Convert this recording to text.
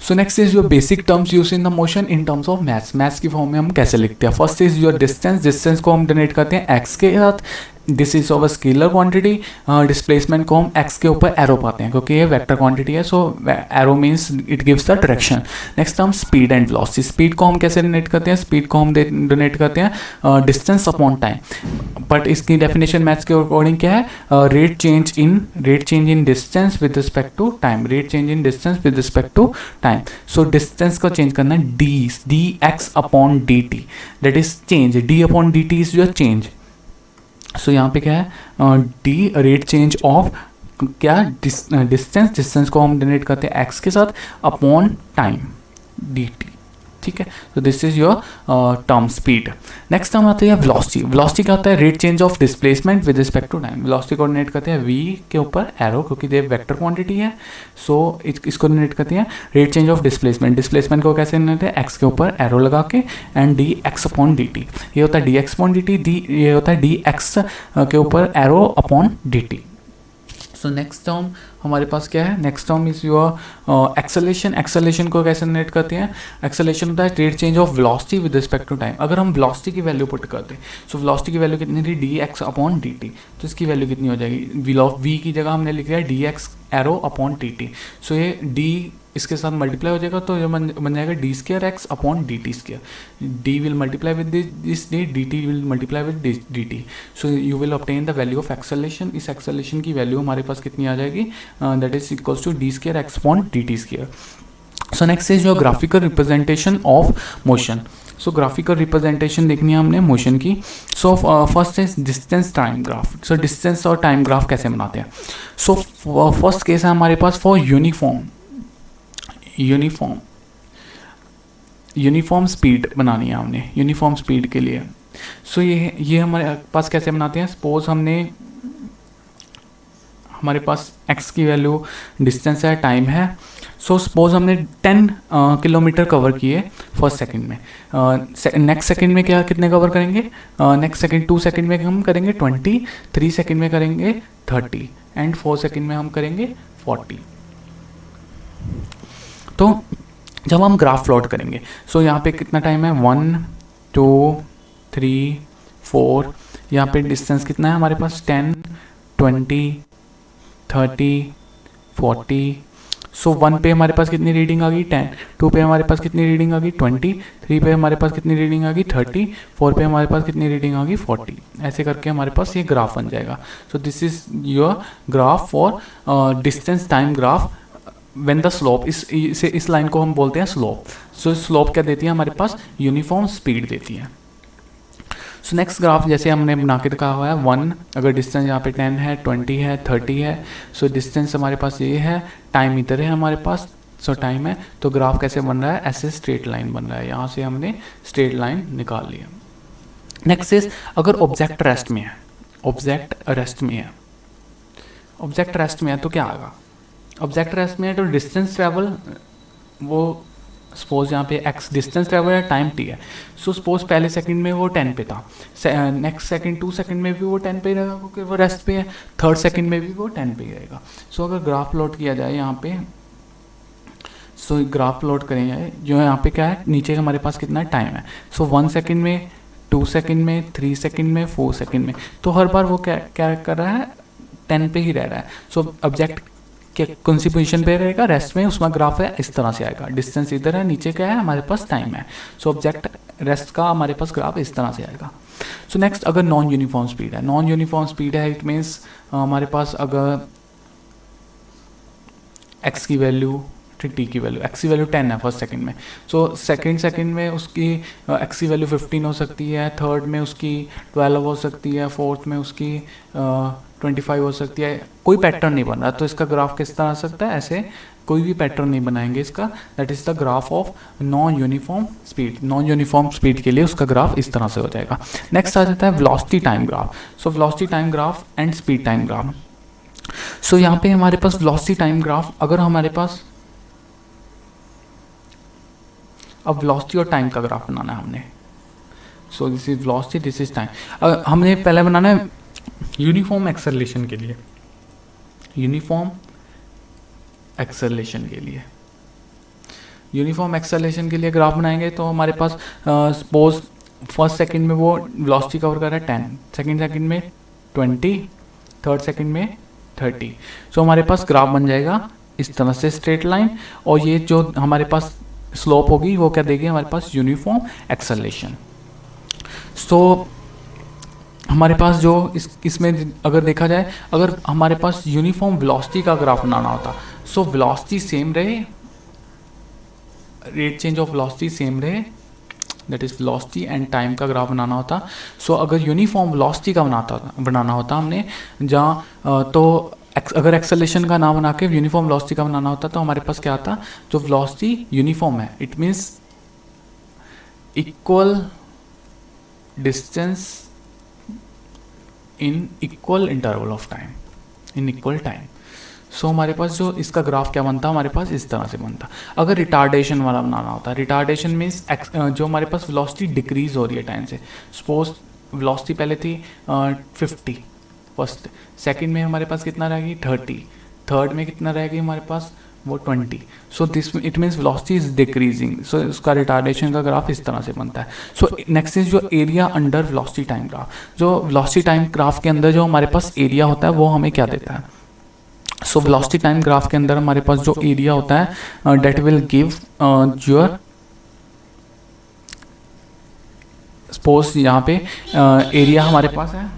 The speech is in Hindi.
So next is your basic terms use in the motion in terms of maths की फॉर्म में हम कैसे लिखते हैं. First is your distance. Distance को हम डोनेट करते हैं एक्स के साथ. This is of a scalar quantity. Displacement को हम एक्स के ऊपर एरो पाते हैं क्योंकि ये वेक्टर क्वांटिटी है. So arrow means it gives the direction. Next हम स्पीड एंड वेलोसिटी. स्पीड को हम कैसे डोनेट करते हैं? स्पीड को हम डोनेट करते हैं डिस्टेंस अपॉन टाइम. बट इसकी डेफिनेशन मैथ्स के अकॉर्डिंग क्या है? Rate change in distance with respect to time. Rate change in distance with respect to time. So distance को चेंज करना है d x upon d t. That is change. D upon d t is your change. So यहाँ पे क्या है? डी रेट चेंज ऑफ क्या डिस्टेंस को हम डोनेट करते हैं एक्स के साथ अपॉन टाइम डी टी. ठीक है. तो this is your term speed. Next term आती है वेलोसिटी. वेलोसिटी क्या होता है? Rate change of displacement with respect to time. Velocity को डोनेट करते हैं वी के ऊपर एरो क्योंकि ये वेक्टर क्वांटिटी है. सो इसको डोनेट करते हैं rate change of displacement. Displacement को कैसे डोनेट है? एक्स के ऊपर एरो लगा के and d x upon d t. ये होता है d x upon d t. ये होता है डी एक्स के ऊपर arrow upon d t. So next term हमारे पास क्या है? Next term is your acceleration. Acceleration को कैसे डोनेट करते हैं? एक्सेलेरेशन होता है rate change of velocity with respect to time. अगर हम वेलोसिटी की वैल्यू पुट करते हैं सो वेलोसिटी की वैल्यू कितनी थी? D x upon d T. तो इसकी वैल्यू कितनी हो जाएगी? वी की जगह हमने लिख दिया d x arrow upon t t. So ये डी इसके साथ मल्टीप्लाई हो जाएगा तो ये बन जाएगा d square x upon d t square. D will multiply with this d t will multiply with d t. So you will obtain the value of acceleration. इस एक्सेलेरेशन की वैल्यू हमारे पास कितनी आ जाएगी? That is equals to d square x upon d t square. So next is your graphical representation of motion. So graphical representation देखनी है हमने मोशन की. So first is distance time graph. So distance और टाइम ग्राफ कैसे बनाते हैं? सो फर्स्ट केस है हमारे पास फॉर यूनिफॉर्म स्पीड बनानी है हमने यूनिफॉर्म स्पीड के लिए. सो ये हमारे पास कैसे बनाते हैं? सपोज हमारे पास x की वैल्यू डिस्टेंस है, टाइम है. सो सपोज हमने 10 किलोमीटर कवर किए फर्स्ट सेकंड में. नेक्स्ट सेकंड में कितने कवर करेंगे? नेक्स्ट सेकंड 2 सेकंड में हम करेंगे 20, 3 सेकंड में करेंगे 30 एंड 4 सेकंड में हम करेंगे 40. तो जब हम ग्राफ प्लॉट करेंगे सो यहाँ पे कितना टाइम है? 1 2 3 4. यहाँ पे डिस्टेंस कितना है हमारे पास? 10 20 30 40. सो 1 पे हमारे पास कितनी रीडिंग आ गई? 10. 2 पे हमारे पास कितनी रीडिंग आ गई? 20. 3 पे हमारे पास कितनी रीडिंग आ गई? 30. 4 पे हमारे पास कितनी रीडिंग आ गई? 40. ऐसे करके हमारे पास ये ग्राफ बन जाएगा. So this is your graph for distance time graph when the slope. इस लाइन को हम बोलते हैं स्लोप. सो स्लोप क्या देती है हमारे पास? यूनिफॉर्म स्पीड देती है. सो नेक्स्ट ग्राफ जैसे हमने बना के रखा हुआ है 1. अगर डिस्टेंस यहाँ पे 10 है, 20 है, 30 है. सो डिस्टेंस हमारे पास ये है, टाइम इधर है हमारे पास. सो टाइम है तो ग्राफ कैसे बन रहा है? ऐसे स्ट्रेट लाइन बन रहा है. यहाँ से हमने स्ट्रेट लाइन निकाल लिया. नेक्स्ट इज अगर ऑब्जेक्ट रेस्ट में है तो क्या आएगा? ऑब्जेक्ट रेस्ट में है तो डिस्टेंस ट्रैवल वो सपोज यहाँ पे x डिस्टेंस ट्रैवल है, टाइम t है. सो सपोज पहले सेकंड में वो 10 पे था, नेक्स्ट सेकंड 2 सेकंड में भी वो 10 पे रहेगा क्योंकि वो रेस्ट पे है, थर्ड सेकंड में भी वो 10 पे रहेगा. सो अगर ग्राफ प्लॉट किया जाए यहाँ पे, सो ग्राफ प्लॉट करेंगे जो यहाँ पे क्या है, नीचे हमारे पास कितना टाइम है. सो 1 सेकंड में, 2 सेकंड में, 3 सेकंड में, 4 सेकंड में, तो हर बार वो क्या कर रहा है? 10 पे ही रह रहा है. सो ऑब्जेक्ट कौन सी पोजीशन पे रहेगा? रेस्ट में. उसमें ग्राफ है इस तरह से आएगा. डिस्टेंस इधर है, नीचे क्या है हमारे पास? टाइम है. सो ऑब्जेक्ट रेस्ट का हमारे पास ग्राफ इस तरह से आएगा. सो नेक्स्ट अगर नॉन यूनिफॉर्म स्पीड है, इट मीन्स हमारे पास अगर x की वैल्यू, t की वैल्यू, x की वैल्यू 10 है फर्स्ट सेकंड में. सो सेकंड में उसकी x की वैल्यू 15 हो सकती है, थर्ड में उसकी 12 हो सकती है, फोर्थ में उसकी 25 हो सकती है. कोई पैटर्न नहीं बन रहा तो इसका ग्राफ किस तरह आ सकता है? ऐसे कोई भी पैटर्न नहीं बनाएंगे इसका. That is the graph of non uniform speed के लिए उसका ग्राफ इस तरह से हो जाएगा. नेक्स्ट आ जाता है velocity time graph. So velocity time graph and speed time graph. So यहाँ पे हमारे पास वेलोसिटी टाइम ग्राफ, अगर हमारे पास अब वेलोसिटी और टाइम का ग्राफ बनाना है हमने. So this is velocity, this is time. हमने पहले बनाना है यूनिफॉर्म एक्सेलरेशन के लिए. यूनिफॉर्म एक्सेलरेशन के लिए ग्राफ बनाएंगे तो हमारे पास सपोज फर्स्ट सेकंड में वो वेलोसिटी कवर कर रहा है 10, सेकंड में 20, थर्ड सेकंड में 30। सो हमारे पास ग्राफ बन जाएगा इस तरह से स्ट्रेट लाइन, और ये जो हमारे पास स्लोप होगी वो क्या देगी हमारे पास यूनिफॉर्म एक्सेलरेशन। सो हमारे पास जो इसमें अगर देखा जाए, अगर हमारे पास यूनिफॉर्म वेलोसिटी का ग्राफ बनाना होता, सो वेलोसिटी सेम रहे, rate change of velocity same रहे, that is velocity and time का ग्राफ बनाना होता। सो अगर यूनिफॉर्म वेलोसिटी का बनाना होता हमने जहाँ तो अगर एक्सेलरेशन का नाम बना के यूनिफॉर्म वेलोसिटी का बनाना होता तो हमारे पास क्या आता, जो वेलोसिटी यूनिफॉर्म है it means equal distance in equal interval of time, in equal time. So हमारे पास जो इसका ग्राफ क्या बनता, हमारे पास इस तरह से बनता। अगर रिटार्डेशन वाला बनाना होता, रिटार्डेशन मीन्स जो हमारे पास वेलोसिटी डिक्रीज हो रही है टाइम से, सपोज वेलोसिटी पहले थी 50 फर्स्ट, सेकंड में हमारे पास कितना रहेगी 30, थर्ड में कितना रहेगी हमारे पास वो 20। So this it means velocity is decreasing, so उसका रिटार्डेशन का ग्राफ इस तरह से बनता है। सो नेक्स्ट इज जो area under velocity time graph. जो वेलोसिटी टाइम ग्राफ के अंदर जो हमारे पास एरिया होता है वो हमें क्या देता है, सो वेलोसिटी टाइम ग्राफ के अंदर हमारे पास जो एरिया होता है that will give your, suppose यहाँ पे एरिया हमारे पास है